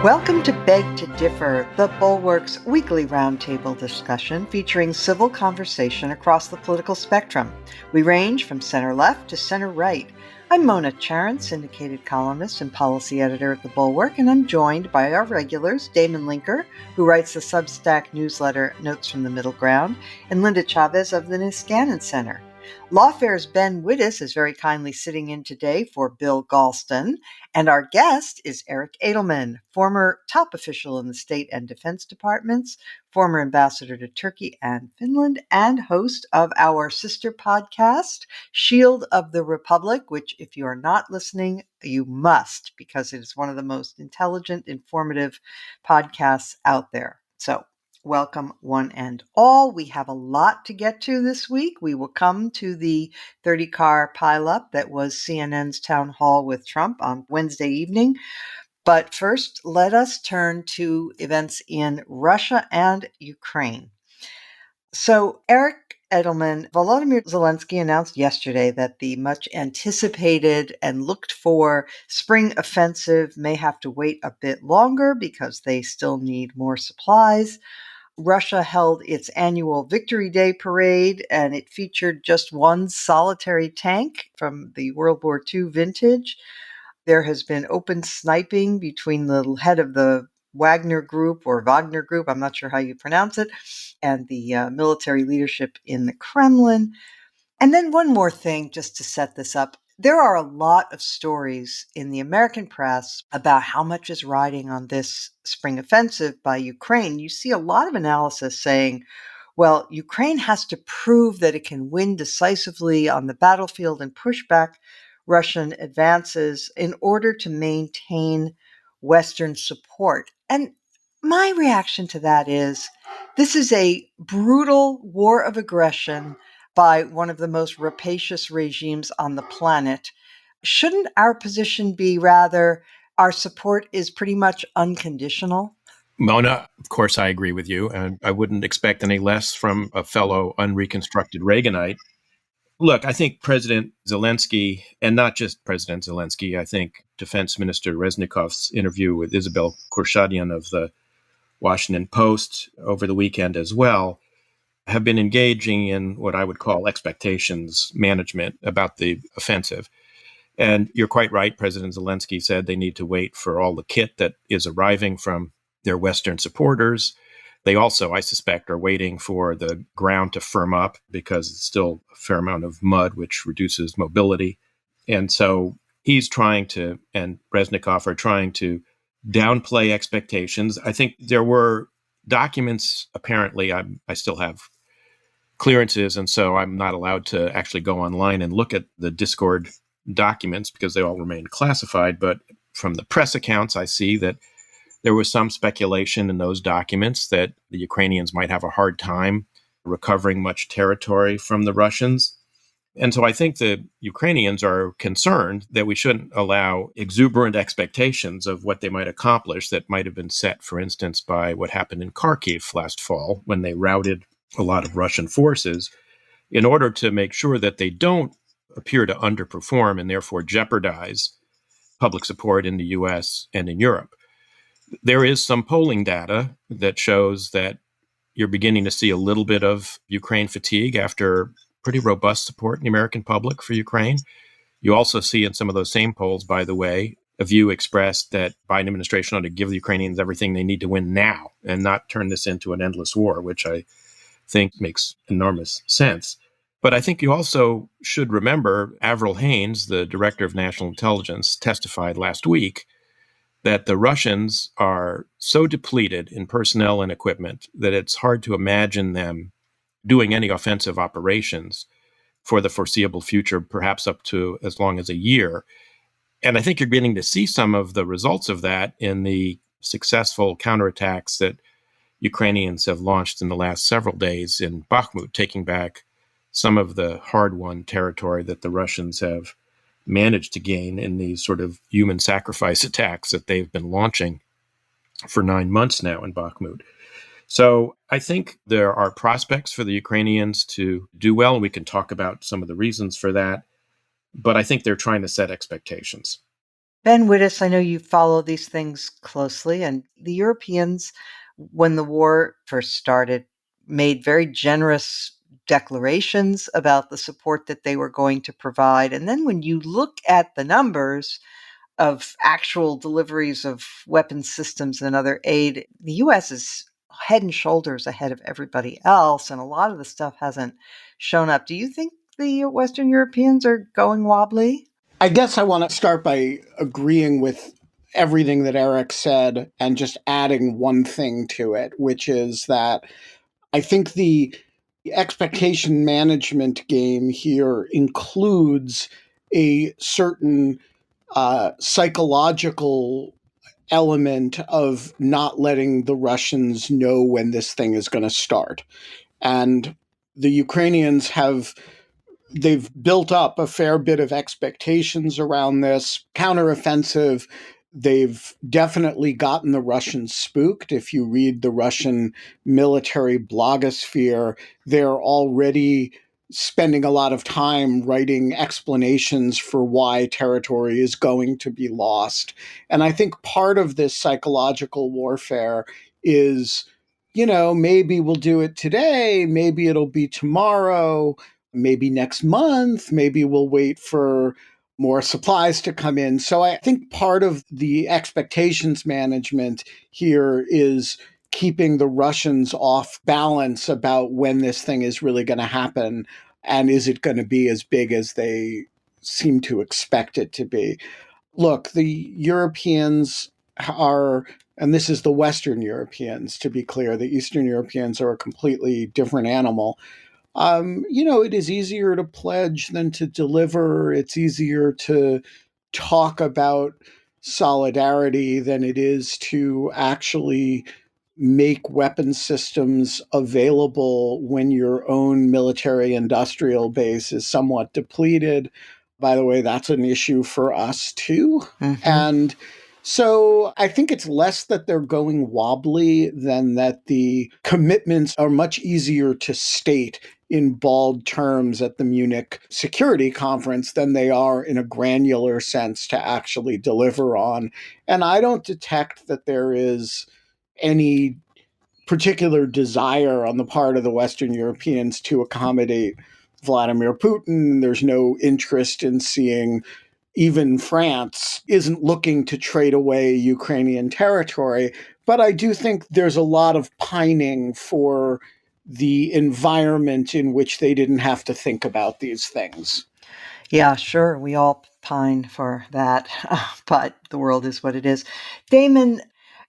Welcome to Beg to Differ, the Bulwark's weekly roundtable discussion featuring civil conversation across the political spectrum. We range from center-left to center-right. I'm Mona Charen, syndicated columnist and policy editor at the Bulwark, and I'm joined by our regulars, Damon Linker, who writes the Substack newsletter Notes from the Middle Ground, and Linda Chavez of the Niskanen Center. Lawfare's Ben Wittes is very kindly sitting in today for Bill Galston, and our guest is Eric Edelman, former top official in the State and Defense Departments, former ambassador to Turkey and Finland, and host of our sister podcast, Shield of the Republic, which if you are not listening, you must, because it is one of the most intelligent, informative podcasts out there. So, welcome, one and all. We have a lot to get to this week. We will come to the 30-car pileup that was CNN's town hall with Trump on Wednesday evening. But first, let us turn to events in Russia and Ukraine. So, Eric Edelman, Volodymyr Zelensky announced yesterday that the much anticipated and looked for spring offensive may have to wait a bit longer because they still need more supplies. Russia held its annual Victory Day parade, and it featured just one solitary tank from the World War II vintage. There has been open sniping between the head of the Wagner Group, I'm not sure how you pronounce it, and the military leadership in the Kremlin. And then one more thing, just to set this up. There are a lot of stories in the American press about how much is riding on this spring offensive by Ukraine. You see a lot of analysis saying, well, Ukraine has to prove that it can win decisively on the battlefield and push back Russian advances in order to maintain Western support. And my reaction to that is, this is a brutal war of aggression by one of the most rapacious regimes on the planet. Shouldn't our position be rather our support is pretty much unconditional? Mona, of course, I agree with you, and I wouldn't expect any less from a fellow unreconstructed Reaganite. Look, I think President Zelensky, and not just President Zelensky, I think Defense Minister Reznikov's interview with Isabel Khurshudyan of the Washington Post over the weekend as well, have been engaging in what I would call expectations management about the offensive. And you're quite right. President Zelensky said they need to wait for all the kit that is arriving from their Western supporters. They also, I suspect, are waiting for the ground to firm up because it's still a fair amount of mud, which reduces mobility. And so he's trying to, and Reznikov are trying to downplay expectations. I think there were documents, apparently, I still have clearances, and so I'm not allowed to actually go online and look at the Discord documents because they all remain classified. But from the press accounts, I see that there was some speculation in those documents that the Ukrainians might have a hard time recovering much territory from the Russians. And so I think the Ukrainians are concerned that we shouldn't allow exuberant expectations of what they might accomplish that might have been set, for instance, by what happened in Kharkiv last fall when they routed a lot of Russian forces, in order to make sure that they don't appear to underperform and therefore jeopardize public support in the U.S. and in Europe. There is some polling data that shows that you're beginning to see a little bit of Ukraine fatigue after pretty robust support in the American public for Ukraine. You also see in some of those same polls, by the way, a view expressed that Biden administration ought to give the Ukrainians everything they need to win now and not turn this into an endless war, which I think makes enormous sense. But I think you also should remember Avril Haines, the director of national intelligence, testified last week that the Russians are so depleted in personnel and equipment that it's hard to imagine them doing any offensive operations for the foreseeable future, perhaps up to as long as a year. And I think you're beginning to see some of the results of that in the successful counterattacks that Ukrainians have launched in the last several days in Bakhmut, taking back some of the hard-won territory that the Russians have managed to gain in these sort of human sacrifice attacks that they've been launching for 9 months now in Bakhmut. So I think there are prospects for the Ukrainians to do well, and we can talk about some of the reasons for that. But I think they're trying to set expectations. Ben Wittes, I know you follow these things closely, and the Europeans, when the war first started, made very generous declarations about the support that they were going to provide. And then when you look at the numbers of actual deliveries of weapons systems and other aid, the US is head and shoulders ahead of everybody else, and a lot of the stuff hasn't shown up. Do you think the Western Europeans are going wobbly? I guess I want to start by agreeing with everything that Eric said and just adding one thing to it, which is that I think the expectation management game here includes a certain psychological element of not letting the Russians know when this thing is going to start. And the Ukrainians they've built up a fair bit of expectations around this counteroffensive. They've definitely gotten the Russians spooked. If you read the Russian military blogosphere, they're already spending a lot of time writing explanations for why territory is going to be lost. And I think part of this psychological warfare is, maybe we'll do it today, maybe it'll be tomorrow, maybe next month, maybe we'll wait for more supplies to come in. So I think part of the expectations management here is keeping the Russians off balance about when this thing is really going to happen and is it going to be as big as they seem to expect it to be. Look, the Europeans are, and this is the Western Europeans, to be clear, the Eastern Europeans are a completely different animal. It is easier to pledge than to deliver. It's easier to talk about solidarity than it is to actually make weapon systems available when your own military industrial base is somewhat depleted. By the way, that's an issue for us too. Mm-hmm. And so I think it's less that they're going wobbly than that the commitments are much easier to state in bald terms at the Munich Security Conference than they are in a granular sense to actually deliver on. And I don't detect that there is any particular desire on the part of the Western Europeans to accommodate Vladimir Putin. There's no interest in seeing even France isn't looking to trade away Ukrainian territory. But I do think there's a lot of pining for the environment in which they didn't have to think about these things. Yeah, sure. We all pine for that, but the world is what it is. Damon,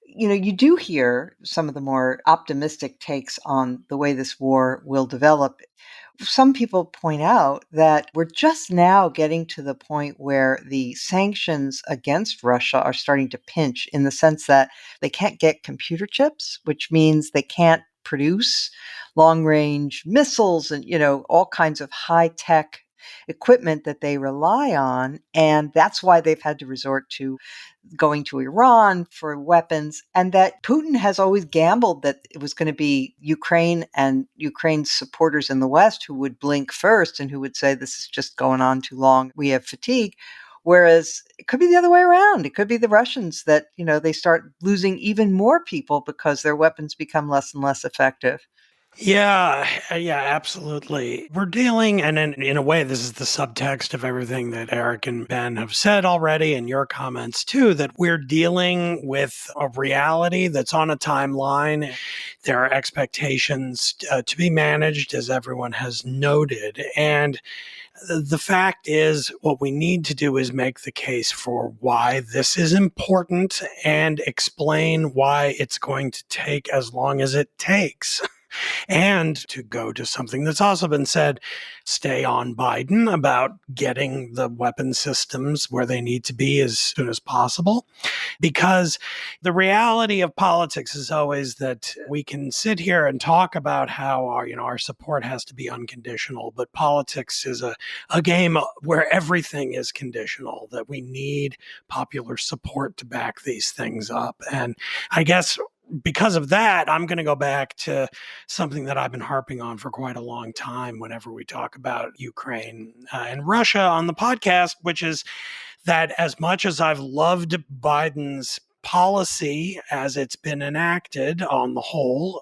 you do hear some of the more optimistic takes on the way this war will develop. Some people point out that we're just now getting to the point where the sanctions against Russia are starting to pinch in the sense that they can't get computer chips, which means they can't produce long-range missiles and, all kinds of high-tech equipment that they rely on. And that's why they've had to resort to going to Iran for weapons, and that Putin has always gambled that it was going to be Ukraine and Ukraine's supporters in the West who would blink first and who would say, this is just going on too long, we have fatigue. Whereas it could be the other way around. It could be the Russians that, they start losing even more people because their weapons become less and less effective. Yeah, absolutely. We're dealing, and in a way, this is the subtext of everything that Eric and Ben have said already, and your comments too, that we're dealing with a reality that's on a timeline. There are expectations to be managed, as everyone has noted. And the fact is, what we need to do is make the case for why this is important and explain why it's going to take as long as it takes. And to go to something that's also been said, stay on Biden about getting the weapon systems where they need to be as soon as possible. Because the reality of politics is always that we can sit here and talk about how our support has to be unconditional, but politics is a game where everything is conditional, that we need popular support to back these things up. And I guess because of that, I'm going to go back to something that I've been harping on for quite a long time whenever we talk about Ukraine and Russia on the podcast, which is that as much as I've loved Biden's policy as it's been enacted on the whole,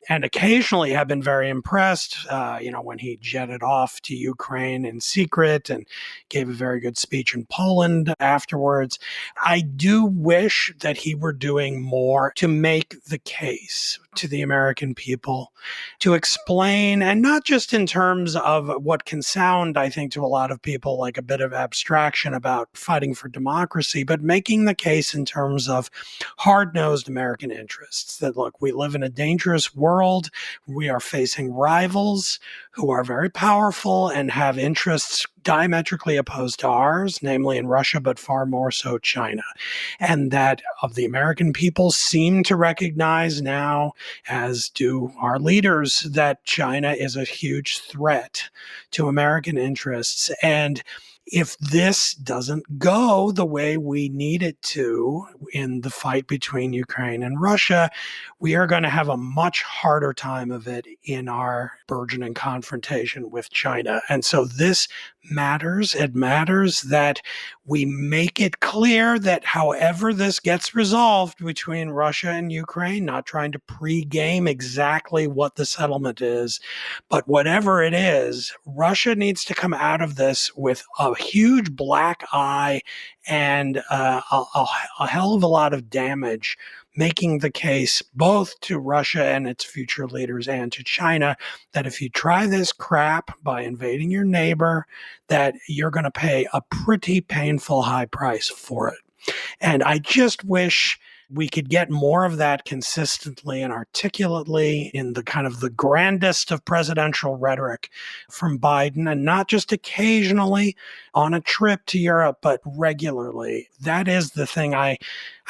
and occasionally have been very impressed, when he jetted off to Ukraine in secret and gave a very good speech in Poland afterwards. I do wish that he were doing more to make the case to the American people, to explain, and not just in terms of what can sound, I think, to a lot of people like a bit of abstraction about fighting for democracy, but making the case in terms of hard-nosed American interests. That, look, we live in a dangerous world. We are facing rivals who are very powerful and have interests diametrically opposed to ours, namely in Russia, but far more so China. And that of the American people seem to recognize now, as do our leaders, that China is a huge threat to American interests. And if this doesn't go the way we need it to in the fight between Ukraine and Russia, we are going to have a much harder time of it in our burgeoning confrontation with China. And so this matters. It matters that we make it clear that however this gets resolved between Russia and Ukraine, not trying to pregame exactly what the settlement is, but whatever it is, Russia needs to come out of this with a huge black eye and a hell of a lot of damage, making the case both to Russia and its future leaders and to China that if you try this crap by invading your neighbor, that you're going to pay a pretty painful high price for it. And I just wish we could get more of that consistently and articulately in the kind of the grandest of presidential rhetoric from Biden, and not just occasionally on a trip to Europe, but regularly. That is the thing I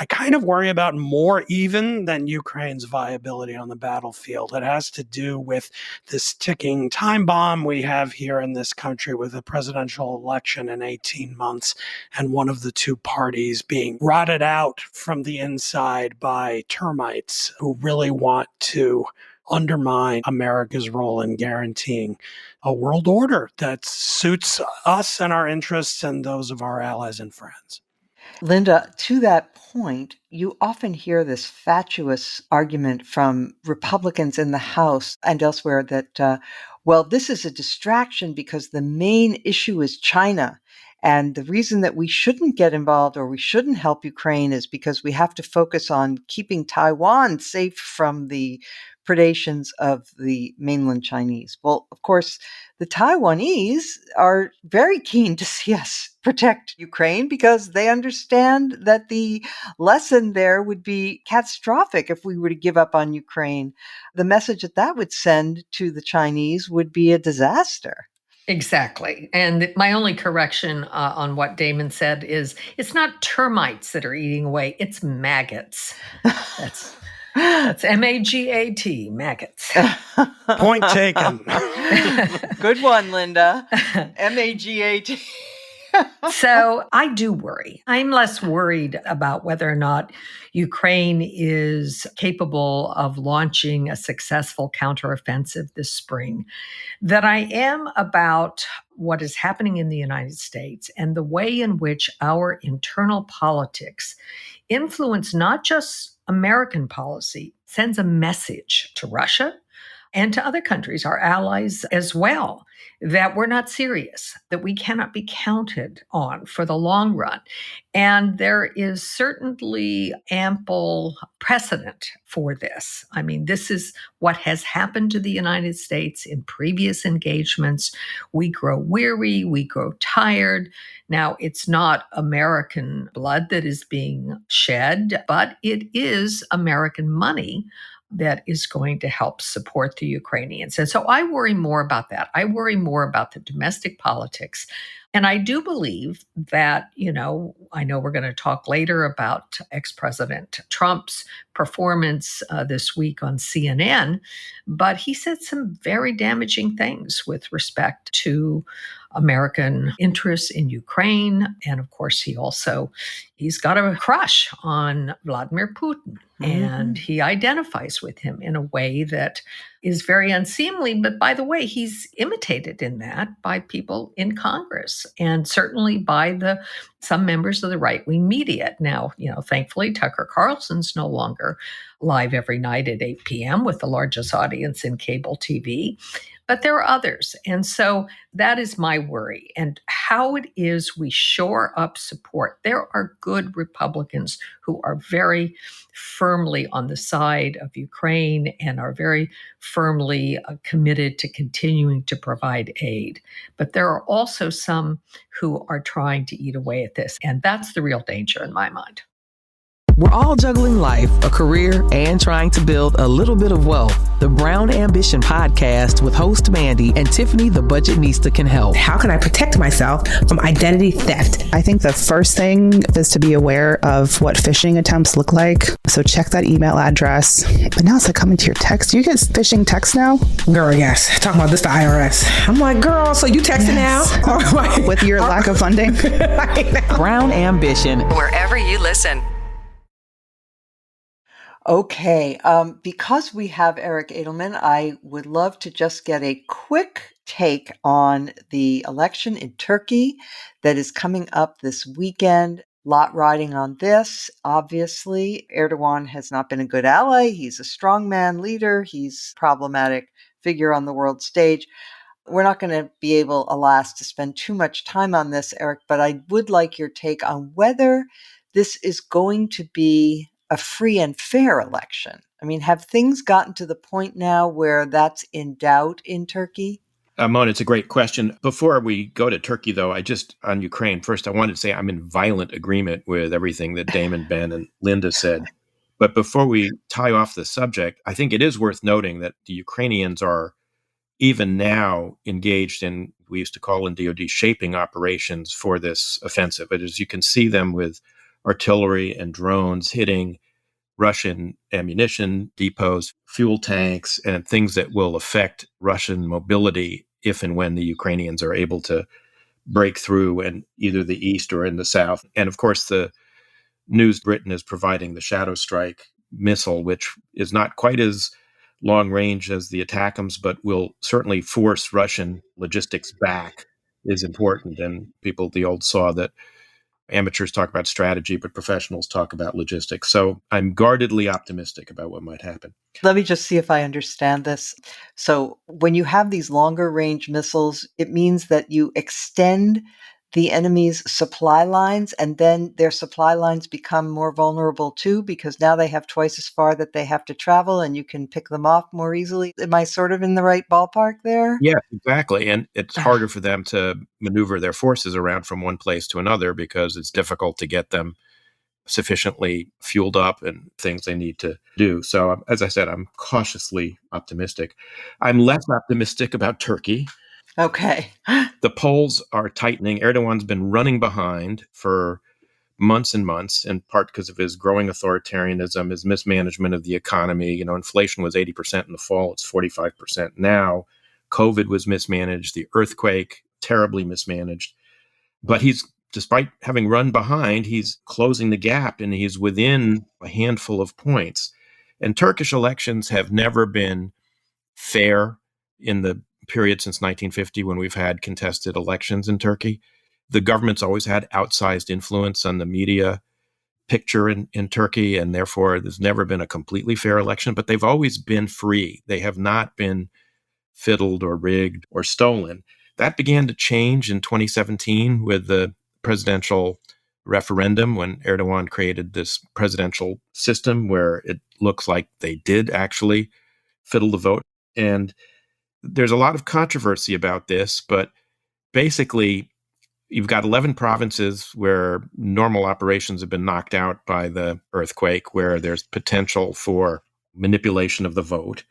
kind of worry about more even than Ukraine's viability on the battlefield. It has to do with this ticking time bomb we have here in this country with a presidential election in 18 months and one of the two parties being rotted out from the inside by termites who really want to undermine America's role in guaranteeing a world order that suits us and our interests and those of our allies and friends. Linda, to that point, you often hear this fatuous argument from Republicans in the House and elsewhere that, this is a distraction because the main issue is China. And the reason that we shouldn't get involved or we shouldn't help Ukraine is because we have to focus on keeping Taiwan safe from the predations of the mainland Chinese. Well, of course, the Taiwanese are very keen to see us protect Ukraine because they understand that the lesson there would be catastrophic if we were to give up on Ukraine. The message that would send to the Chinese would be a disaster. Exactly. And my only correction on what Damon said is it's not termites that are eating away, it's maggots. That's M-A-G-A-T, maggots. Point taken. Good one, Linda. M-A-G-A-T. So I do worry. I'm less worried about whether or not Ukraine is capable of launching a successful counteroffensive this spring than I am about what is happening in the United States and the way in which our internal politics influence not just American policy, sends a message to Russia and to other countries, our allies as well, that we're not serious, that we cannot be counted on for the long run. And there is certainly ample precedent for this. I mean, this is what has happened to the United States in previous engagements. We grow weary, we grow tired. Now, it's not American blood that is being shed, but it is American money that is going to help support the Ukrainians. And so I worry more about that. I worry more about the domestic politics. And I do believe that, I know we're going to talk later about ex-President Trump's performance this week on CNN, but he said some very damaging things with respect to American interests in Ukraine. And of course, he's got a crush on Vladimir Putin. And he identifies with him in a way that is very unseemly. But by the way, he's imitated in that by people in Congress and certainly by some members of the right-wing media. Now, thankfully, Tucker Carlson's no longer live every night at 8 p.m. with the largest audience in cable TV. But there are others. And so that is my worry. And how it is we shore up support. There are good Republicans who are very firmly on the side of Ukraine and are very firmly committed to continuing to provide aid. But there are also some who are trying to eat away at this. And that's the real danger in my mind. We're all juggling life, a career, and trying to build a little bit of wealth. The Brown Ambition podcast with host Mandy and Tiffany the Budgetnista can help. How can I protect myself from identity theft? I think the first thing is to be aware of what phishing attempts look like. So check that email address. But now it's like coming to your text. Do you get phishing texts now? Girl, yes. Talking about this, the IRS. I'm like, girl, so you texting now? With your lack of funding? Brown Ambition. Wherever you listen. Okay, because we have Eric Edelman, I would love to just get a quick take on the election in Turkey that is coming up this weekend. Lot riding on this. Obviously, Erdogan has not been a good ally. He's a strongman leader. He's a problematic figure on the world stage. We're not going to be able, alas, to spend too much time on this, Eric, but I would like your take on whether this is going to be a free and fair election. I mean, have things gotten to the point now where that's in doubt in Turkey? Mona, it's a great question. Before we go to Turkey, though, on Ukraine, first, I wanted to say I'm in violent agreement with everything that Damon, Ben, and Linda said. But before we tie off the subject, I think it is worth noting that the Ukrainians are even now engaged in, we used to call in DoD, shaping operations for this offensive. But as you can see them with artillery and drones hitting Russian ammunition depots, fuel tanks, and things that will affect Russian mobility if and when the Ukrainians are able to break through in either the east or in the south. And of course, the news Britain is providing the Shadow Strike missile, which is not quite as long range as the ATACMS, but will certainly force Russian logistics back, is important. And the old saw that amateurs talk about strategy, but professionals talk about logistics. So I'm guardedly optimistic about what might happen. Let me just see if I understand this. So when you have these longer range missiles, it means that you extend the enemy's supply lines, and then their supply lines become more vulnerable too, because now they have twice as far that they have to travel and you can pick them off more easily. Am I sort of in the right ballpark there? Yeah, exactly. And it's harder for them to maneuver their forces around from one place to another because it's difficult to get them sufficiently fueled up and things they need to do. So as I said, I'm cautiously optimistic. I'm less optimistic about Turkey. Okay. The polls are tightening. Erdogan's been running behind for months and months, in part because of his growing authoritarianism, his mismanagement of the economy. Inflation was 80% in the fall. It's 45% now. COVID was mismanaged. The earthquake, terribly mismanaged. But despite having run behind, he's closing the gap and he's within a handful of points. And Turkish elections have never been fair in the period since 1950 when we've had contested elections in Turkey. The government's always had outsized influence on the media picture in Turkey, and therefore there's never been a completely fair election, but they've always been free. They have not been fiddled or rigged or stolen. That began to change in 2017 with the presidential referendum when Erdogan created this presidential system where it looks like they did actually fiddle the vote. And there's a lot of controversy about this, but basically you've got 11 provinces where normal operations have been knocked out by the earthquake, where there's potential for manipulation of the vote.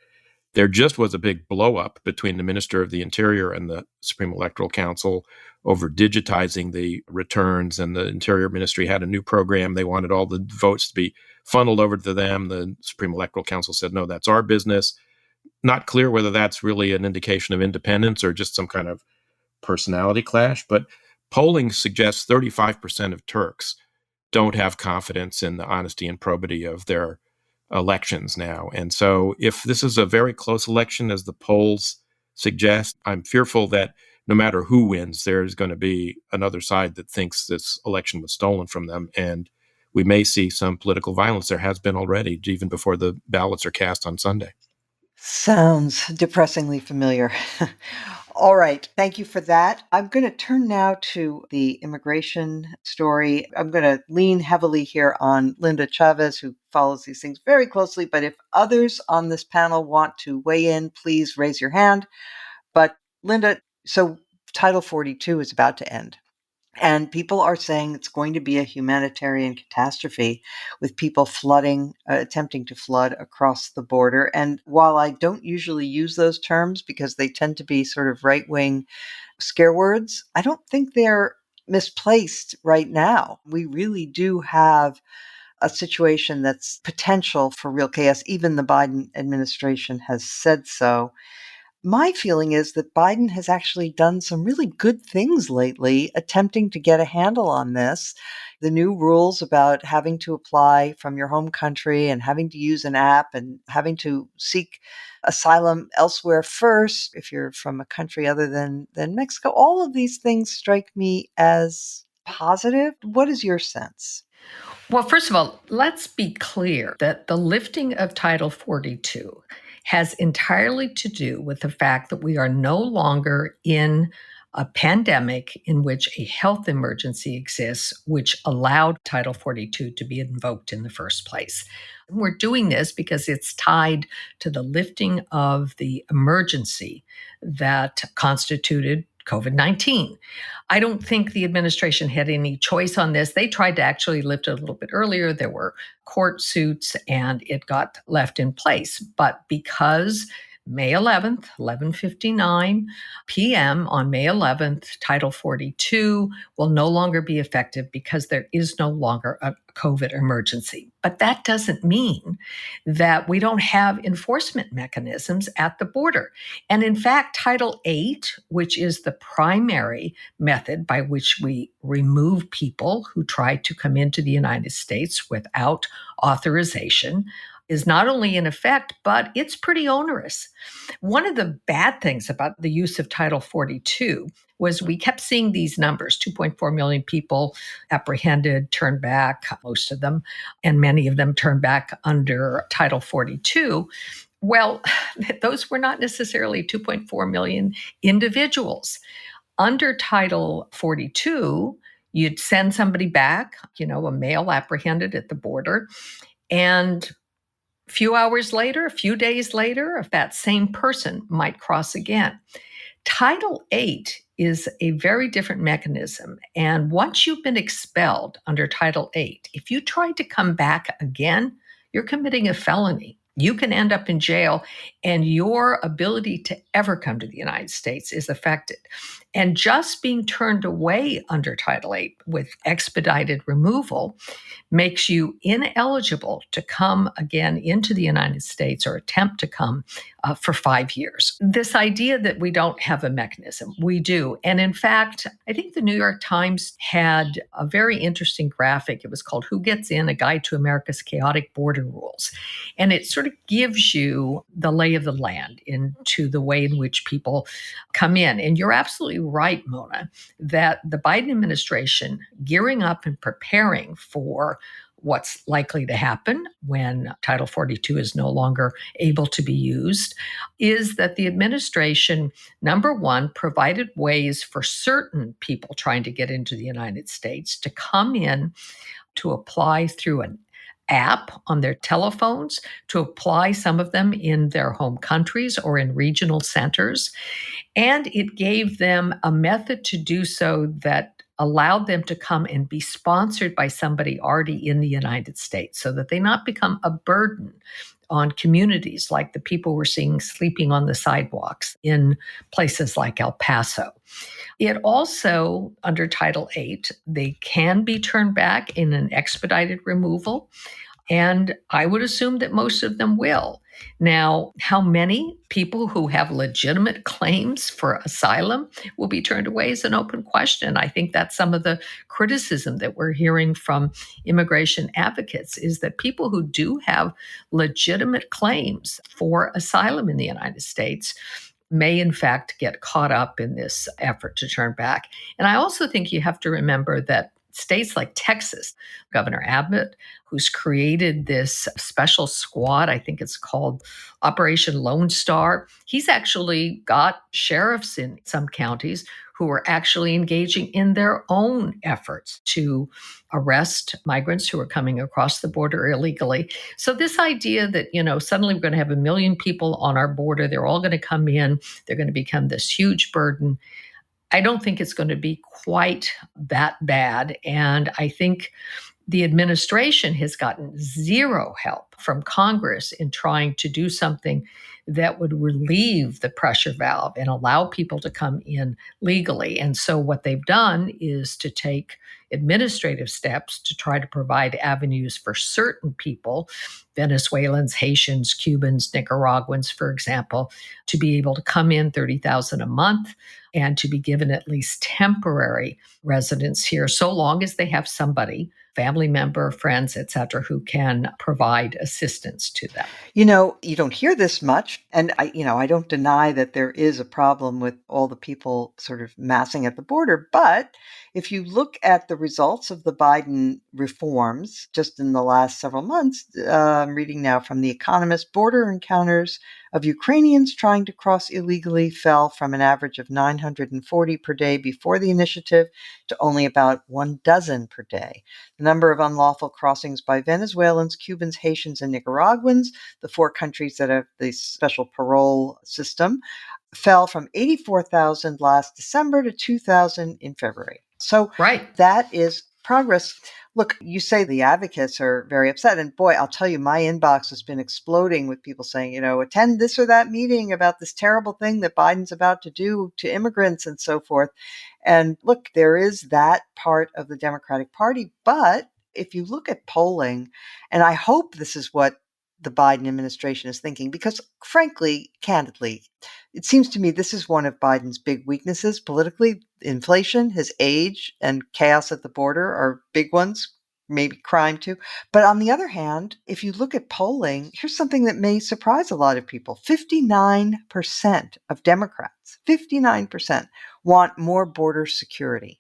There just was a big blow up between the Minister of the Interior and the Supreme Electoral Council over digitizing the returns, and the Interior Ministry had a new program. They wanted all the votes to be funneled over to them. The Supreme Electoral Council said, no, that's our business. Not clear whether that's really an indication of independence or just some kind of personality clash, but polling suggests 35% of Turks don't have confidence in the honesty and probity of their elections now. And so if this is a very close election, as the polls suggest, I'm fearful that no matter who wins, there's going to be another side that thinks this election was stolen from them. And we may see some political violence. There has been already, even before the ballots are cast on Sunday. Sounds depressingly familiar. All right. Thank you for that. I'm going to turn now to the immigration story. I'm going to lean heavily here on Linda Chavez, who follows these things very closely. But if others on this panel want to weigh in, please raise your hand. But Linda, so Title 42 is about to end. And people are saying it's going to be a humanitarian catastrophe with people flooding, attempting to flood across the border. And while I don't usually use those terms because they tend to be sort of right-wing scare words, I don't think they're misplaced right now. We really do have a situation that's potential for real chaos. Even the Biden administration has said so. My feeling is that Biden has actually done some really good things lately, attempting to get a handle on this. The new rules about having to apply from your home country and having to use an app and having to seek asylum elsewhere first, if you're from a country other than Mexico, all of these things strike me as positive. What is your sense? Well, first of all, let's be clear that the lifting of Title 42 has entirely to do with the fact that we are no longer in a pandemic in which a health emergency exists, which allowed Title 42 to be invoked in the first place. We're doing this because it's tied to the lifting of the emergency that constituted COVID-19. I don't think the administration had any choice on this. They tried to actually lift it a little bit earlier. There were court suits and it got left in place. But because May 11th, 11:59 p.m. on May 11th, Title 42 will no longer be effective because there is no longer a COVID emergency. But that doesn't mean that we don't have enforcement mechanisms at the border. And in fact, Title 8, which is the primary method by which we remove people who try to come into the United States without authorization, is not only in effect, but it's pretty onerous. One of the bad things about the use of Title 42 was we kept seeing these numbers, 2.4 million people apprehended, turned back, most of them, and many of them turned back under Title 42. Well, those were not necessarily 2.4 million individuals. Under Title 42, you'd send somebody back, a male apprehended at the border, and a few hours later, a few days later, that same person might cross again. Title 8 is a very different mechanism. And once you've been expelled under Title 8, if you try to come back again, you're committing a felony. You can end up in jail, and your ability to ever come to the United States is affected. And just being turned away under Title 8 with expedited removal makes you ineligible to come again into the United States or attempt to come for 5 years. This idea that we don't have a mechanism, we do. And in fact, I think the New York Times had a very interesting graphic. It was called Who Gets In? A Guide to America's Chaotic Border Rules. And it sort of gives you the lay of the land into the way in which people come in. And you're absolutely right, Mona, that the Biden administration gearing up and preparing for what's likely to happen when Title 42 is no longer able to be used is that the administration, number one, provided ways for certain people trying to get into the United States to come in to apply through an app on their telephones, to apply some of them in their home countries or in regional centers. And it gave them a method to do so that allowed them to come and be sponsored by somebody already in the United States so that they not become a burden on communities like the people we're seeing sleeping on the sidewalks in places like El Paso. It also, under Title 8, they can be turned back in an expedited removal, and I would assume that most of them will. Now, how many people who have legitimate claims for asylum will be turned away is an open question. I think that's some of the criticism that we're hearing from immigration advocates, is that people who do have legitimate claims for asylum in the United States may in fact get caught up in this effort to turn back. And I also think you have to remember that states like Texas, Governor Abbott, who's created this special squad, I think it's called Operation Lone Star, he's actually got sheriffs in some counties who are actually engaging in their own efforts to arrest migrants who are coming across the border illegally. So this idea that, suddenly we're going to have 1 million people on our border, they're all going to come in, they're going to become this huge burden, I don't think it's going to be quite that bad. And I think the administration has gotten zero help from Congress in trying to do something that would relieve the pressure valve and allow people to come in legally. And so what they've done is to take administrative steps to try to provide avenues for certain people, Venezuelans, Haitians, Cubans, Nicaraguans, for example, to be able to come in 30,000 a month and to be given at least temporary residence here, so long as they have somebody, family member, friends, etc., who can provide assistance to them. You don't hear this much, and I don't deny that there is a problem with all the people sort of massing at the border, but if you look at the results of the Biden reforms just in the last several months, I'm reading now from The Economist, border encounters of Ukrainians trying to cross illegally fell from an average of 940 per day before the initiative to only about 12 per day. The number of unlawful crossings by Venezuelans, Cubans, Haitians, and Nicaraguans, the 4 countries that have the special parole system, fell from 84,000 last December to 2,000 in February. So right. That is progress. Look, you say the advocates are very upset. And boy, I'll tell you, my inbox has been exploding with people saying, attend this or that meeting about this terrible thing that Biden's about to do to immigrants and so forth. And look, there is that part of the Democratic Party. But if you look at polling, and I hope this is what the Biden administration is thinking, because frankly, candidly, it seems to me this is one of Biden's big weaknesses politically. Inflation, his age, and chaos at the border are big ones, maybe crime too. But on the other hand, if you look at polling, here's something that may surprise a lot of people. 59% of Democrats, 59% want more border security.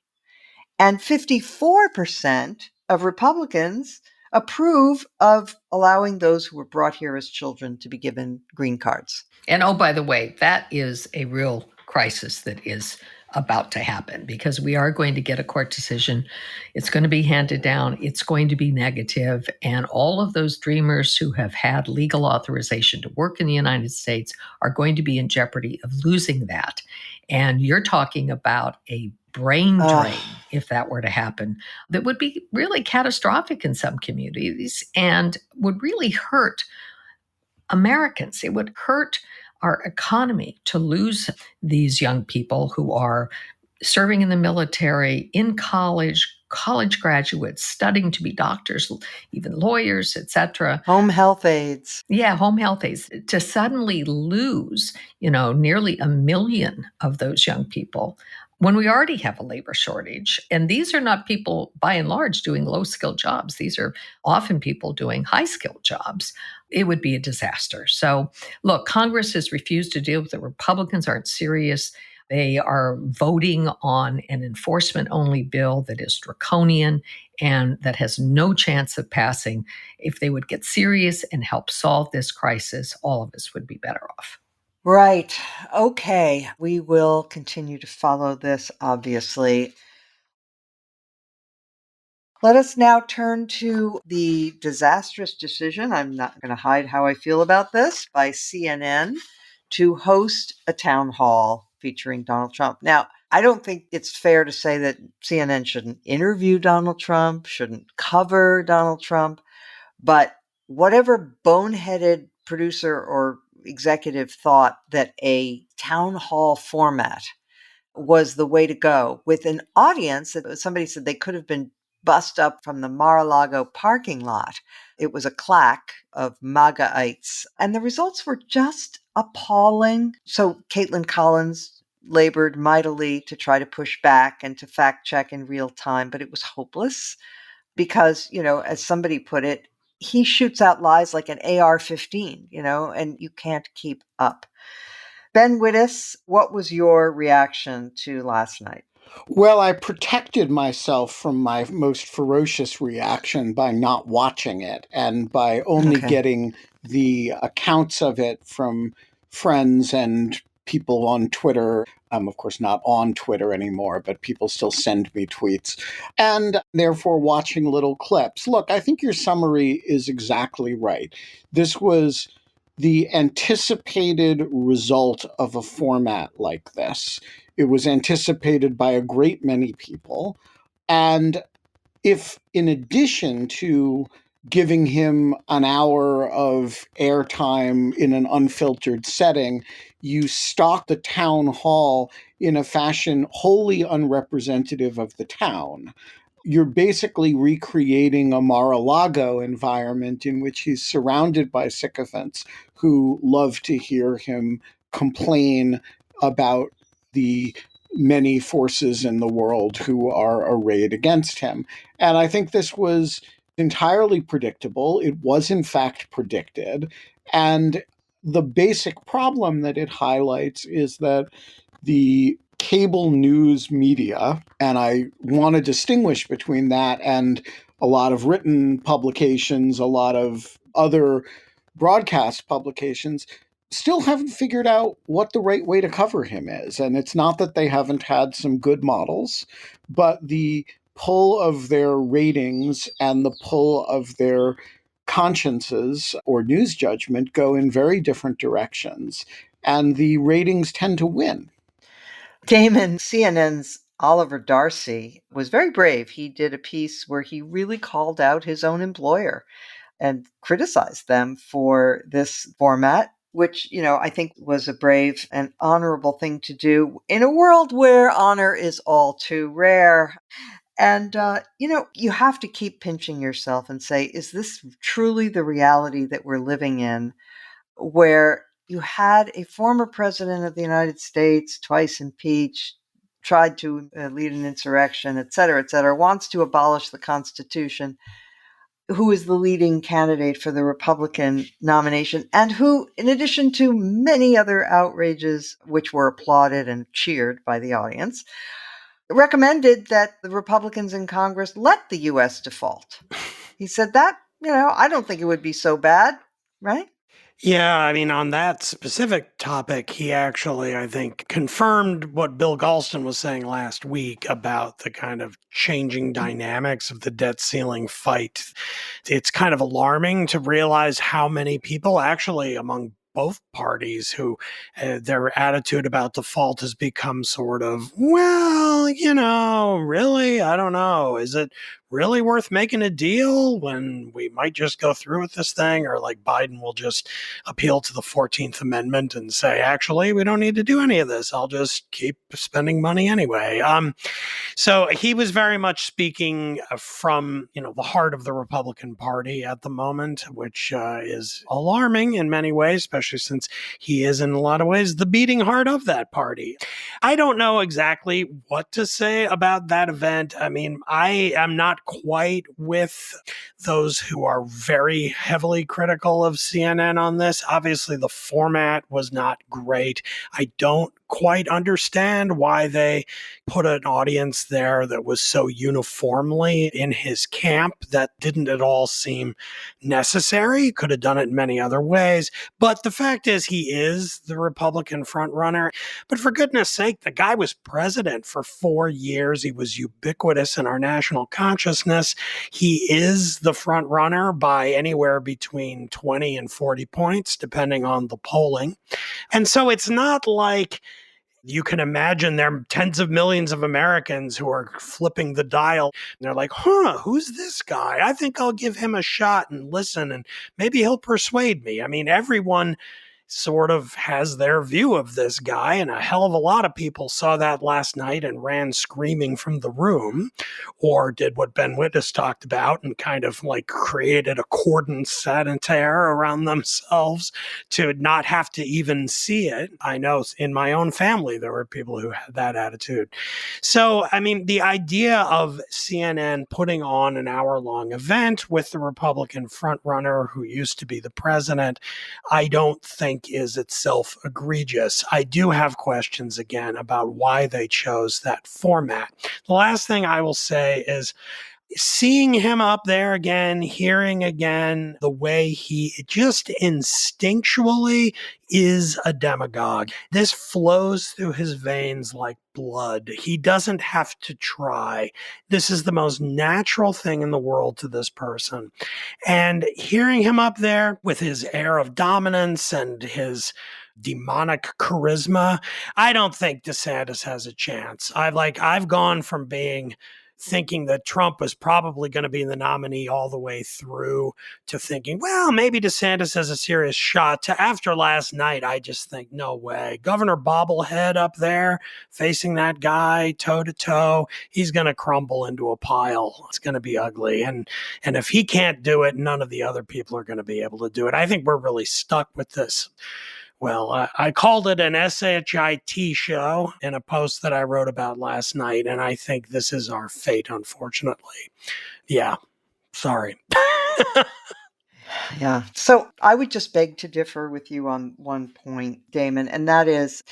And 54% of Republicans approve of allowing those who were brought here as children to be given green cards. And oh, by the way, that is a real crisis that is about to happen, because we are going to get a court decision. It's going to be handed down. It's going to be negative. And all of those dreamers who have had legal authorization to work in the United States are going to be in jeopardy of losing that. And you're talking about a brain drain, if that were to happen, that would be really catastrophic in some communities and would really hurt Americans. It would hurt our economy to lose these young people who are serving in the military, in college graduates, studying to be doctors, even lawyers, etc. Home health aides. Yeah, home health aides. To suddenly lose, nearly 1 million of those young people when we already have a labor shortage. And these are not people, by and large, doing low-skilled jobs. These are often people doing high-skilled jobs. It would be a disaster. So, look, Congress has refused to deal with it. Republicans aren't serious. They are voting on an enforcement-only bill that is draconian and that has no chance of passing. If they would get serious and help solve this crisis, all of us would be better off. Right. Okay. We will continue to follow this, obviously. Let us now turn to the disastrous decision, I'm not going to hide how I feel about this, by CNN to host a town hall featuring Donald Trump. Now, I don't think it's fair to say that CNN shouldn't interview Donald Trump, shouldn't cover Donald Trump, but whatever boneheaded producer or executive thought that a town hall format was the way to go with an audience that somebody said they could have been bust up from the Mar-a-Lago parking lot. It was a claque of MAGAites, and the results were just appalling. So Caitlin Collins labored mightily to try to push back and to fact check in real time, but it was hopeless because, as somebody put it, he shoots out lies like an AR-15, and you can't keep up. Ben Wittes, what was your reaction to last night? Well, I protected myself from my most ferocious reaction by not watching it and by only getting the accounts of it from friends and people on Twitter. I'm, of course, not on Twitter anymore, but people still send me tweets, and therefore watching little clips. Look, I think your summary is exactly right. This was the anticipated result of a format like this. It was anticipated by a great many people. And if, in addition to giving him an hour of airtime in an unfiltered setting, you stock the town hall in a fashion wholly unrepresentative of the town, you're basically recreating a Mar-a-Lago environment in which he's surrounded by sycophants who love to hear him complain about the many forces in the world who are arrayed against him. And I think this was entirely predictable. It was, in fact, predicted. And the basic problem that it highlights is that the cable news media, and I want to distinguish between that and a lot of written publications, a lot of other broadcast publications, still haven't figured out what the right way to cover him is. And it's not that they haven't had some good models, but the pull of their ratings and the pull of their consciences or news judgment go in very different directions. And the ratings tend to win. Damon, CNN's Oliver Darcy was very brave. He did a piece where he really called out his own employer and criticized them for this format, which, I think was a brave and honorable thing to do in a world where honor is all too rare. And, you have to keep pinching yourself and say, is this truly the reality that we're living in, where you had a former president of the United States, twice impeached, tried to lead an insurrection, et cetera, wants to abolish the Constitution, who is the leading candidate for the Republican nomination, and who, in addition to many other outrages, which were applauded and cheered by the audience, recommended that the Republicans in Congress let the U.S. default. He said that, I don't think it would be so bad, right? Yeah, I mean, on that specific topic, he actually, I think, confirmed what Bill Galston was saying last week about the kind of changing dynamics of the debt ceiling fight. It's kind of alarming to realize how many people actually among both parties who their attitude about default has become sort of, well, really, I don't know. Is it really worth making a deal when we might just go through with this thing? Or like Biden will just appeal to the 14th Amendment and say, actually, we don't need to do any of this. I'll just keep spending money anyway. So he was very much speaking from, the heart of the Republican Party at the moment, which is alarming in many ways, especially since he is in a lot of ways the beating heart of that party. I don't know exactly what to say about that event. I mean, I am not quite with those who are very heavily critical of CNN on this. Obviously, the format was not great. I don't quite understand why they put an audience there that was so uniformly in his camp. That didn't at all seem necessary. Could have done it in many other ways. But the fact is, he is the Republican frontrunner. But for goodness sake, the guy was president for 4 years. He was ubiquitous in our national consciousness. He is the frontrunner by anywhere between 20 and 40 points, depending on the polling. And so it's not like you can imagine there are tens of millions of Americans who are flipping the dial. And they're like, who's this guy? I think I'll give him a shot and listen, and maybe he'll persuade me. I mean, everyone sort of has their view of this guy, and a hell of a lot of people saw that last night and ran screaming from the room, or did what Ben Wittes talked about and kind of like created a cordon sanitaire around themselves to not have to even see it. I know in my own family there were people who had that attitude. So, I mean, the idea of CNN putting on an hour-long event with the Republican frontrunner who used to be the president, I don't think is itself egregious. I do have questions again about why they chose that format. The last thing I will say is seeing him up there again, hearing again the way he just instinctually is a demagogue. This flows through his veins like blood. He doesn't have to try. This is the most natural thing in the world to this person. And hearing him up there with his air of dominance and his demonic charisma, I don't think DeSantis has a chance. I've gone from thinking that Trump was probably going to be the nominee all the way through to thinking, well, maybe DeSantis has a serious shot, to after last night, I just think, no way. Governor Bobblehead up there facing that guy toe to toe, he's going to crumble into a pile. It's going to be ugly. And if he can't do it, none of the other people are going to be able to do it. I think we're really stuck with this. Well, I called it an SHIT show in a post that I wrote about last night, and I think this is our fate, unfortunately. Yeah, sorry. Yeah. So I would just beg to differ with you on one point, Damon, and that is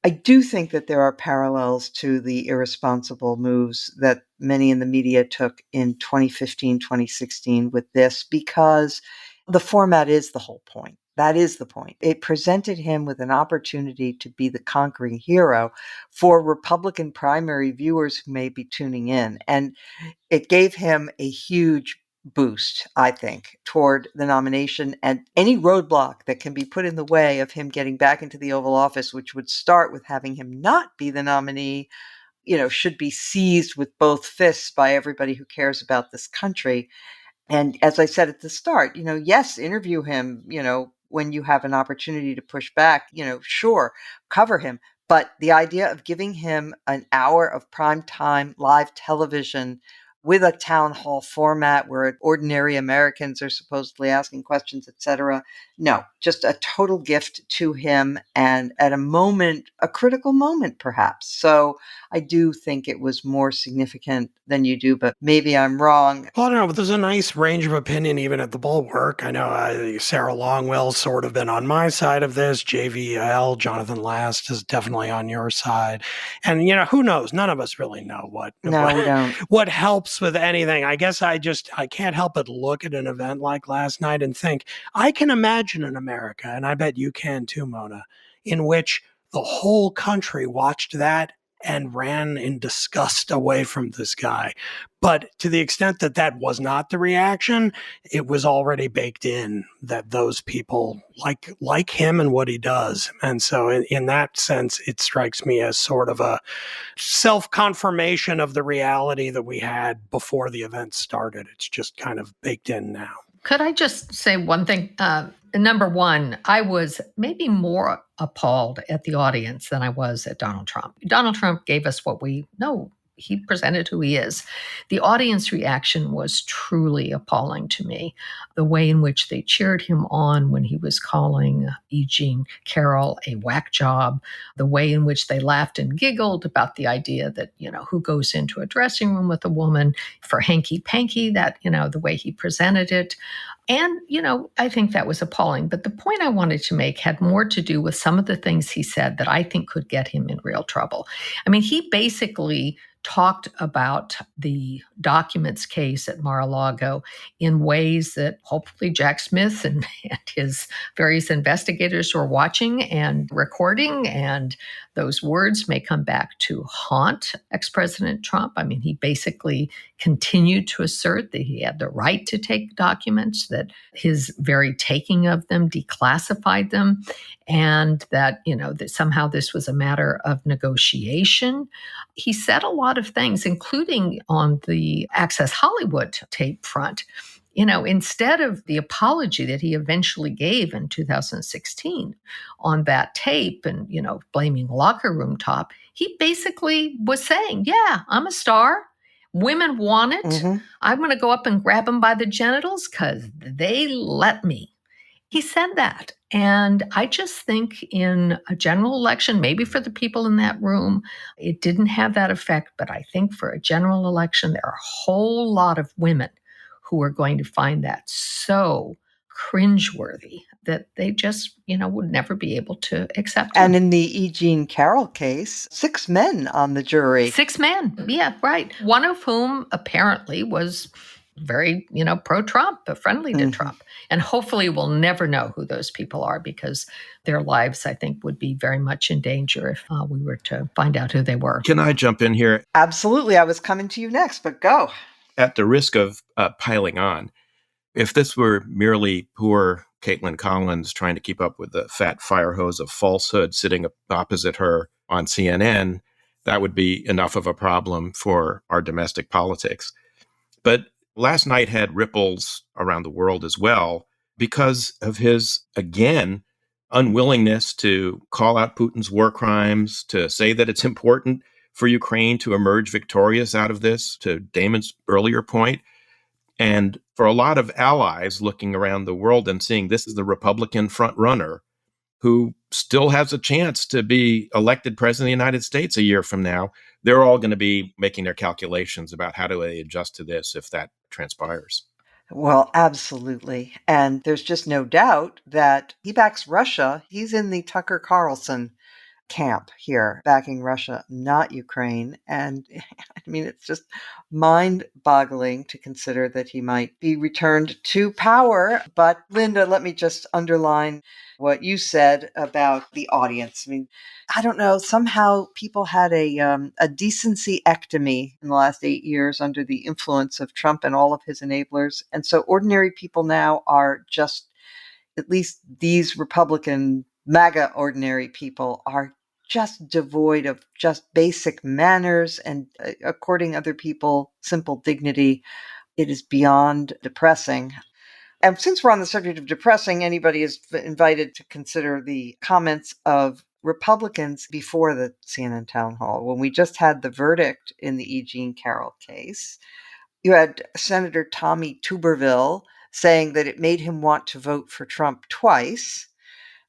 I do think that there are parallels to the irresponsible moves that many in the media took in 2015, 2016 with this, because the format is the whole point. That is the point. It presented him with an opportunity to be the conquering hero for Republican primary viewers who may be tuning in. And it gave him a huge boost, I think, toward the nomination, and any roadblock that can be put in the way of him getting back into the Oval Office, which would start with having him not be the nominee, should be seized with both fists by everybody who cares about this country. And as I said at the start, yes, interview him, when you have an opportunity to push back, sure, cover him. But the idea of giving him an hour of primetime live television with a town hall format where ordinary Americans are supposedly asking questions, etc. No, just a total gift to him, and at a critical moment, perhaps. So I do think it was more significant than you do, but maybe I'm wrong. Well, I don't know, but there's a nice range of opinion even at the Bulwark. I know Sarah Longwell's sort of been on my side of this. JVL, Jonathan Last, is definitely on your side. And, who knows? None of us really know we don't. What helps with anything. I guess I can't help but look at an event like last night and think, I can imagine an America, and I bet you can too, Mona, in which the whole country watched that and ran in disgust away from this guy. But to the extent that that was not the reaction, it was already baked in that those people like him and what he does. And so in that sense, it strikes me as sort of a self-confirmation of the reality that we had before the event started. It's just kind of baked in now. Could I just say one thing? Number one, I was maybe more appalled at the audience than I was at Donald Trump. Donald Trump gave us what we know. He presented who he is. The audience reaction was truly appalling to me. The way in which they cheered him on when he was calling E. Jean Carroll a whack job, the way in which they laughed and giggled about the idea that, who goes into a dressing room with a woman for hanky-panky, that, the way he presented it. And, I think that was appalling. But the point I wanted to make had more to do with some of the things he said that I think could get him in real trouble. I mean, he basically talked about the documents case at Mar-a-Lago in ways that hopefully Jack Smith and his various investigators were watching and recording, and those words may come back to haunt ex-President Trump. I mean, he basically continued to assert that he had the right to take documents, that his very taking of them declassified them, and that, that somehow this was a matter of negotiation. He said a lot of things, including on the Access Hollywood tape front, instead of the apology that he eventually gave in 2016 on that tape and, blaming locker room talk, he basically was saying, yeah, I'm a star. Women want it. Mhm. I'm going to go up and grab them by the genitals because they let me. He said that. And I just think in a general election, maybe for the people in that room, it didn't have that effect. But I think for a general election, there are a whole lot of women who are going to find that so cringeworthy that they just, would never be able to accept him. And in the E. Jean Carroll case, 6 men on the jury. 6 men. Yeah, right. One of whom apparently was very, pro-Trump, friendly to Trump. And hopefully we'll never know who those people are because their lives, I think, would be very much in danger if we were to find out who they were. Can I jump in here? Absolutely. I was coming to you next, but go. At the risk of piling on, if this were merely poor Caitlin Collins trying to keep up with the fat fire hose of falsehood sitting opposite her on CNN, that would be enough of a problem for our domestic politics. But last night had ripples around the world as well because of his, again, unwillingness to call out Putin's war crimes, to say that it's important for Ukraine to emerge victorious out of this, to Damon's earlier point. And for a lot of allies looking around the world and seeing this is the Republican front runner who still has a chance to be elected president of the United States a year from now, they're all going to be making their calculations about how do they adjust to this if that transpires. Well, absolutely. And there's just no doubt that he backs Russia. He's in the Tucker Carlson camp here, backing Russia, not Ukraine. And I mean, it's just mind-boggling to consider that he might be returned to power. But Linda, let me just underline what you said about the audience. I mean, I don't know, somehow people had a decency-ectomy in the last 8 years under the influence of Trump and all of his enablers. And so ordinary people now are just, at least these Republican MAGA ordinary people are just devoid of just basic manners and, according to other people, simple dignity. It is beyond depressing. And since we're on the subject of depressing, anybody is invited to consider the comments of Republicans before the CNN town hall. When we just had the verdict in the E. Jean Carroll case, you had Senator Tommy Tuberville saying that it made him want to vote for Trump twice.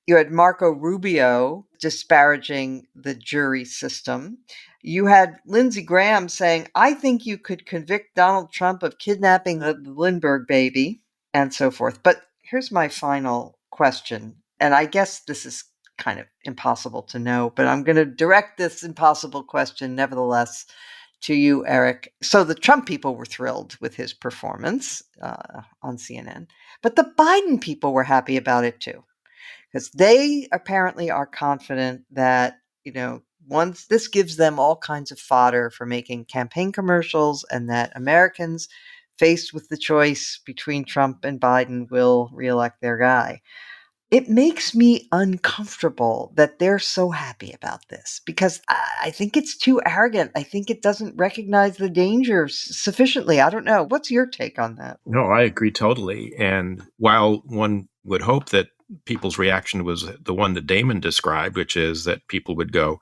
You had Marco Rubio disparaging the jury system. You had Lindsey Graham saying, I think you could convict Donald Trump of kidnapping the Lindbergh baby, and so forth. But here's my final question. And I guess this is kind of impossible to know, but I'm going to direct this impossible question nevertheless to you, Eric. So the Trump people were thrilled with his performance on CNN, but the Biden people were happy about it too. Because they apparently are confident that, once this gives them all kinds of fodder for making campaign commercials and that Americans faced with the choice between Trump and Biden will reelect their guy. It makes me uncomfortable that they're so happy about this because I think it's too arrogant. I think it doesn't recognize the dangers sufficiently. I don't know. What's your take on that? No, I agree totally. And while one would hope that people's reaction was the one that Damon described, which is that people would go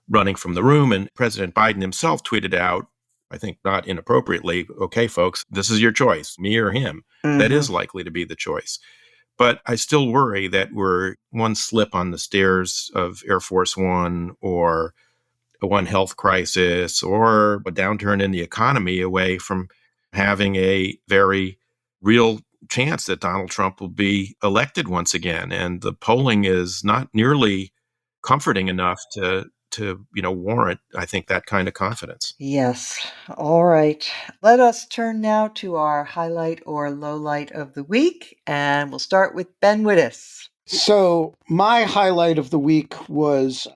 running from the room, and President Biden himself tweeted out, I think not inappropriately, okay, folks, this is your choice, me or him. That is likely to be the choice. But I still worry that we're one slip on the stairs of Air Force One or one health crisis or a downturn in the economy away from having a very real chance that Donald Trump will be elected once again. And the polling is not nearly comforting enough to warrant, I think, that kind of confidence. Yes. All right. Let us turn now to our highlight or lowlight of the week, and we'll start with Ben Wittes. So my highlight of the week was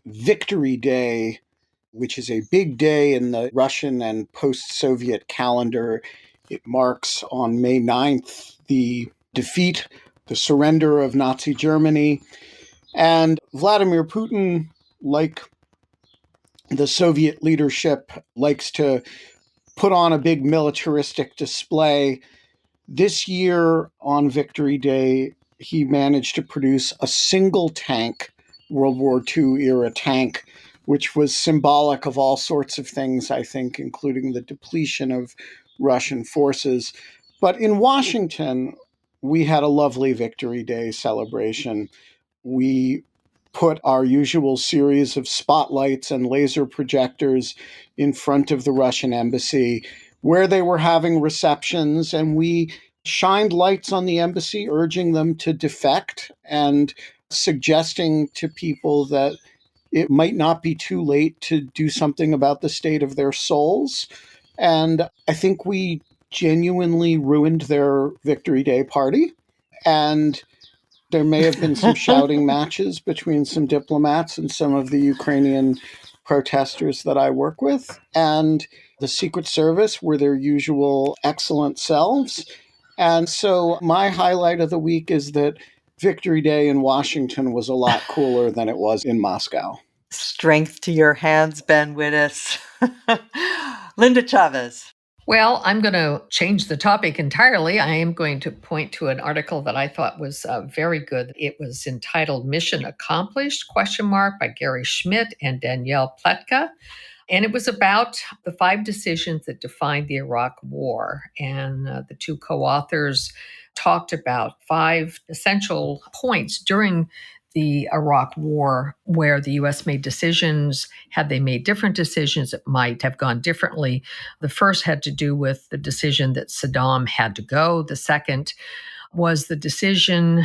Victory Day, which is a big day in the Russian and post-Soviet calendar. It marks on May 9th the defeat, the surrender of Nazi Germany. And Vladimir Putin, like the Soviet leadership, likes to put on a big militaristic display This year on Victory Day, he managed to produce a single tank, World War II era tank, which was symbolic of all sorts of things, I think, including the depletion of Russian forces. But in Washington, we had a lovely Victory Day celebration. We put our usual series of spotlights and laser projectors in front of the Russian embassy where they were having receptions, and we shined lights on the embassy, urging them to defect and suggesting to people that it might not be too late to do something about the state of their souls. And I think we genuinely ruined their Victory Day party. And there may have been some shouting matches between some diplomats and some of the Ukrainian protesters that I work with. And the Secret Service were their usual excellent selves. And so my highlight of the week is that Victory Day in Washington was a lot cooler than it was in Moscow. Strength to your hands, Ben Wittes. Linda Chavez. Well, I'm going to change the topic entirely. I am going to point to an article that I thought was very good. It was entitled Mission Accomplished, ? By Gary Schmidt and Danielle Pletka. And it was about the 5 decisions that defined the Iraq War. And the 2 co-authors talked about 5 essential points during the Iraq War where the U.S. made decisions. Had they made different decisions, it might have gone differently. The first had to do with the decision that Saddam had to go. The second was the decision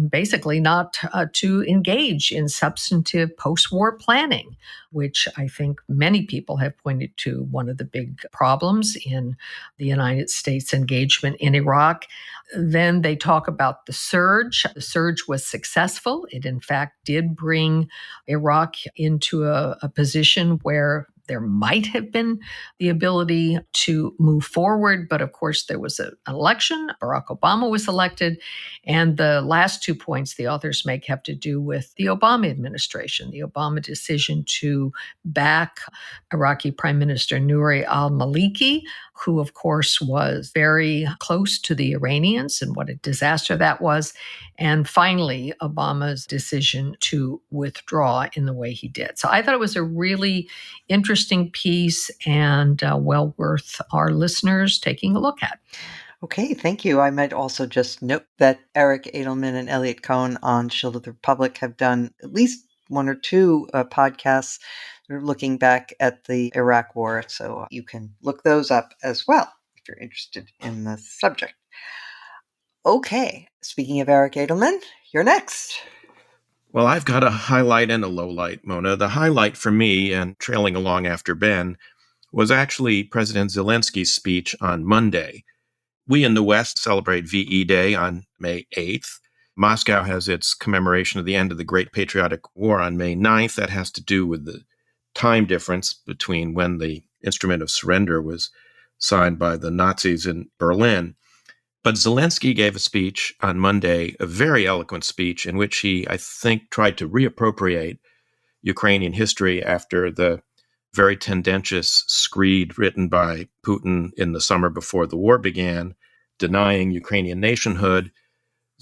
basically not to engage in substantive post-war planning, which I think many people have pointed to one of the big problems in the United States engagement in Iraq. Then they talk about the surge. The surge was successful. It, in fact, did bring Iraq into a position where there might have been the ability to move forward. But of course, there was an election. Barack Obama was elected. And the last 2 points the authors make have to do with the Obama administration, the Obama decision to back Iraqi Prime Minister Nouri al-Maliki, who, of course, was very close to the Iranians, and what a disaster that was. And finally, Obama's decision to withdraw in the way he did. So I thought it was a really interesting piece and well worth our listeners taking a look at. Okay, thank you. I might also just note that Eric Edelman and Elliot Cohen on Shield of the Republic have done at least 1 or 2 podcasts looking back at the Iraq War. So you can look those up as well if you're interested in the subject. Okay, speaking of Eric Edelman, you're next. Well, I've got a highlight and a low light, Mona. The highlight for me, and trailing along after Ben, was actually President Zelensky's speech on Monday. We in the West celebrate VE Day on May 8th. Moscow has its commemoration of the end of the Great Patriotic War on May 9th. That has to do with the time difference between when the instrument of surrender was signed by the Nazis in Berlin. But Zelensky gave a speech on Monday, a very eloquent speech in which he, I think, tried to reappropriate Ukrainian history after the very tendentious screed written by Putin in the summer before the war began, denying Ukrainian nationhood.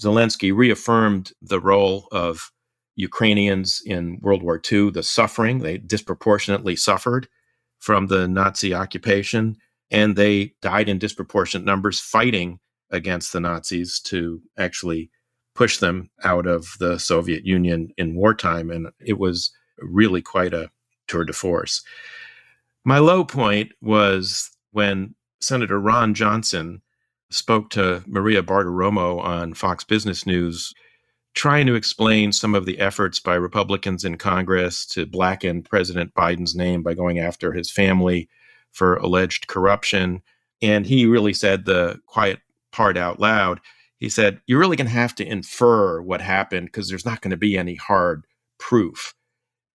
Zelensky reaffirmed the role of Ukrainians in World War II, the suffering. They disproportionately suffered from the Nazi occupation, and they died in disproportionate numbers fighting against the Nazis to actually push them out of the Soviet Union in wartime. And it was really quite a tour de force. My low point was when Senator Ron Johnson spoke to Maria Bartiromo on Fox Business News, trying to explain some of the efforts by Republicans in Congress to blacken President Biden's name by going after his family for alleged corruption. And he really said the quiet part out loud. He said, you're really going to have to infer what happened because there's not going to be any hard proof.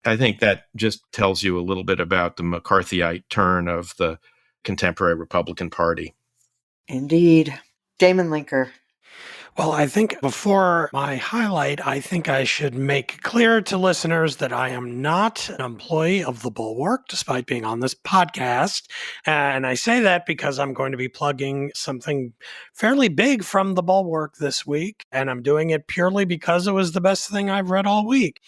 I think that just tells you a little bit about the McCarthyite turn of the contemporary Republican Party. Indeed. Damon Linker. Well, I think before my highlight, I think I should make clear to listeners that I am not an employee of the Bulwark, despite being on this podcast. And I say that because I'm going to be plugging something fairly big from the Bulwark this week. And I'm doing it purely because it was the best thing I've read all week.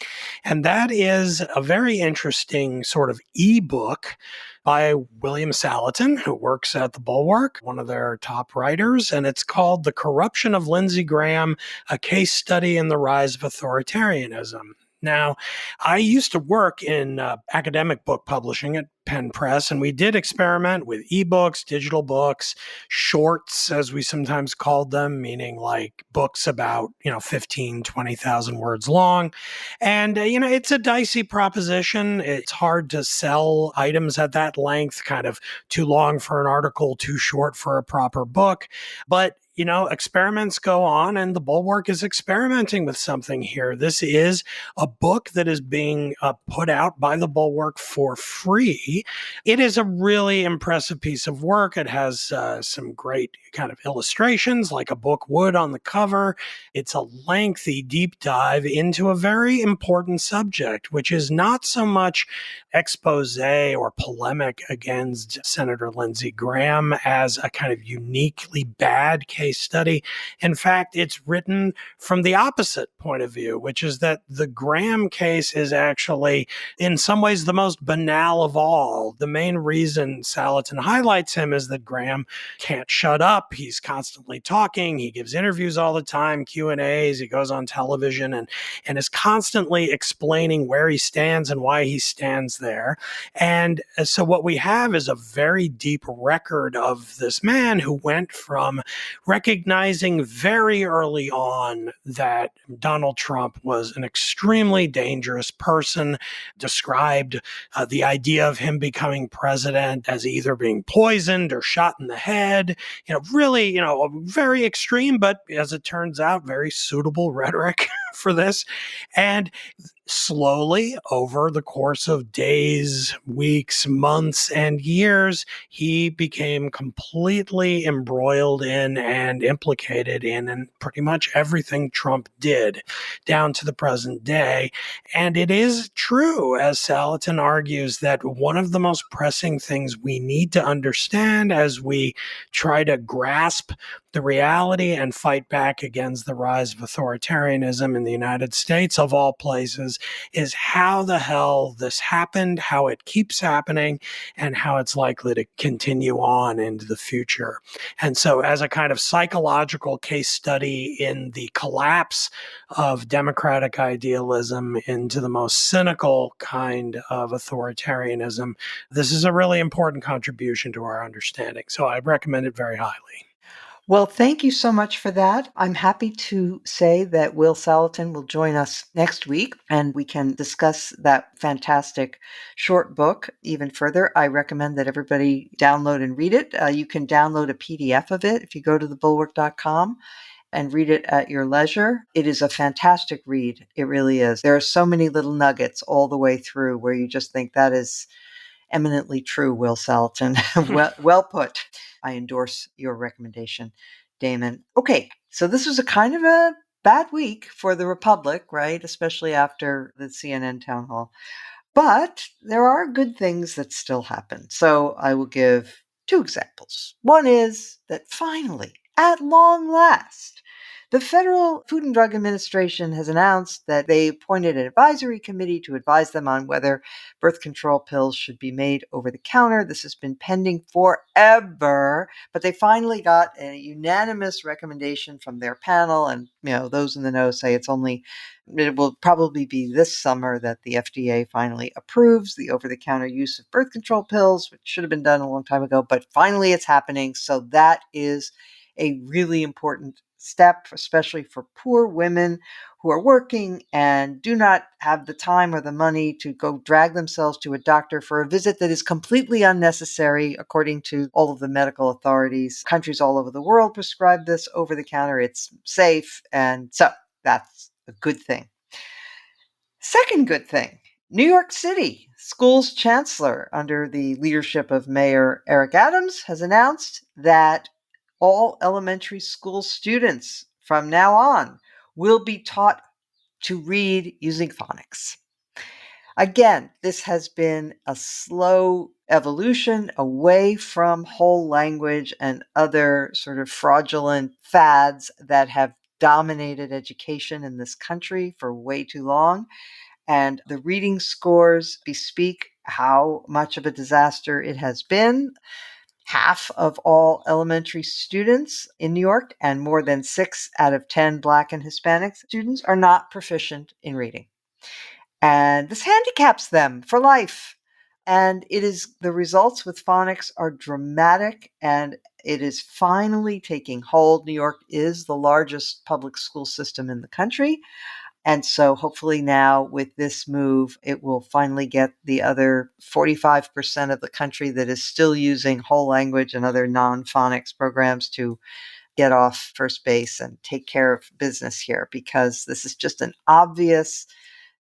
And that is a very interesting sort of ebook by William Salatin, who works at the Bulwark, one of their top writers, and it's called The Corruption of Lindsey Graham, A Case Study in the Rise of Authoritarianism. Now, I used to work in academic book publishing at Penn Press, and we did experiment with ebooks, digital books, shorts, as we sometimes called them, meaning like books about, 15, 20,000 words long. And, it's a dicey proposition. It's hard to sell items at that length, kind of too long for an article, too short for a proper book. But experiments go on, and the Bulwark is experimenting with something here. This is a book that is being put out by the Bulwark for free. It is a really impressive piece of work. It has some great kind of illustrations, like a book would on the cover. It's a lengthy deep dive into a very important subject, which is not so much expose or polemic against Senator Lindsey Graham as a kind of uniquely bad case study. In fact, it's written from the opposite point of view, which is that the Graham case is actually, in some ways, the most banal of all. The main reason Salatin highlights him is that Graham can't shut up. He's constantly talking. He gives interviews all the time, Q&As. He goes on television and is constantly explaining where he stands and why he stands there. And so what we have is a very deep record of this man who went from recognizing very early on that Donald Trump was an extremely dangerous person, described the idea of him becoming president as either being poisoned or shot in the head, really, very extreme, but as it turns out, very suitable rhetoric for this. And slowly, over the course of days, weeks, months, and years, he became completely embroiled in and implicated in pretty much everything Trump did, down to the present day. And it is true, as Salatin argues, that one of the most pressing things we need to understand as we try to grasp the reality and fight back against the rise of authoritarianism in the United States, of all places, is how the hell this happened, how it keeps happening, and how it's likely to continue on into the future. And so, as a kind of psychological case study in the collapse of democratic idealism into the most cynical kind of authoritarianism, this is a really important contribution to our understanding. So I recommend it very highly. Well, thank you so much for that. I'm happy to say that Will Salatin will join us next week, and we can discuss that fantastic short book even further. I recommend that everybody download and read it. You can download a PDF of it if you go to thebulwark.com and read it at your leisure. It is a fantastic read. It really is. There are so many little nuggets all the way through where you just think that is eminently true, Will Salatin. well put. I endorse your recommendation, Damon. Okay, so this was a kind of a bad week for the Republic, right? Especially after the CNN town hall. But there are good things that still happen. So I will give two examples. One is that finally, at long last, the Federal Food and Drug Administration has announced that they appointed an advisory committee to advise them on whether birth control pills should be made over the counter. This has been pending forever, but they finally got a unanimous recommendation from their panel. And, those in the know say it will probably be this summer that the FDA finally approves the over-the-counter use of birth control pills, which should have been done a long time ago, but finally it's happening. So that is a really important step, especially for poor women who are working and do not have the time or the money to go drag themselves to a doctor for a visit that is completely unnecessary, according to all of the medical authorities. Countries all over the world prescribe this over the counter. It's safe. And so that's a good thing. Second good thing, New York City schools chancellor, under the leadership of Mayor Eric Adams, has announced that all elementary school students from now on will be taught to read using phonics. Again, this has been a slow evolution away from whole language and other sort of fraudulent fads that have dominated education in this country for way too long. And the reading scores bespeak how much of a disaster it has been. Half of all elementary students in New York and more than 6 out of 10 Black and Hispanic students are not proficient in reading. And this handicaps them for life. And the results with phonics are dramatic, and it is finally taking hold. New York is the largest public school system in the country. And so hopefully now with this move, it will finally get the other 45% of the country that is still using whole language and other non-phonics programs to get off first base and take care of business here, because this is just an obvious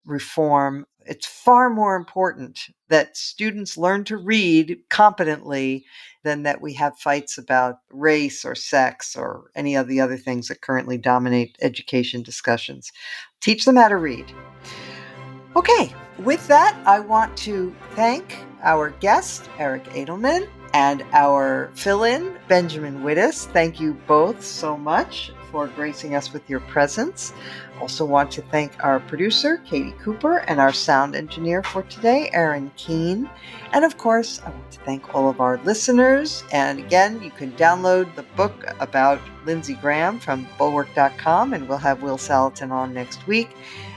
reform. It's far more important that students learn to read competently than that we have fights about race or sex or any of the other things that currently dominate education discussions. Teach them how to read. Okay, with that, I want to thank our guest, Eric Edelman, and our fill-in, Benjamin Wittes. Thank you both so much for gracing us with your presence. Also want to thank our producer, Katie Cooper, and our sound engineer for today, Aaron Keene. And of course, I want to thank all of our listeners. And again, you can download the book about Lindsey Graham from bulwark.com, and we'll have Will Salatin on next week.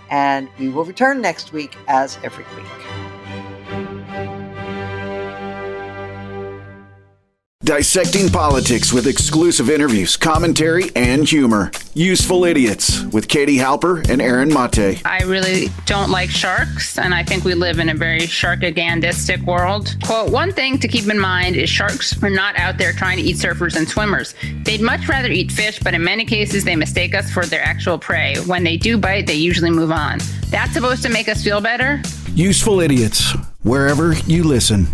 And we will return next week as every week. Dissecting politics with exclusive interviews, commentary, and humor. Useful Idiots with Katie Halper and Aaron Mate. I really don't like sharks, and I think we live in a very sharkagandistic world. Quote, one thing to keep in mind is sharks are not out there trying to eat surfers and swimmers. They'd much rather eat fish, but in many cases, they mistake us for their actual prey. When they do bite, they usually move on. That's supposed to make us feel better? Useful Idiots, wherever you listen.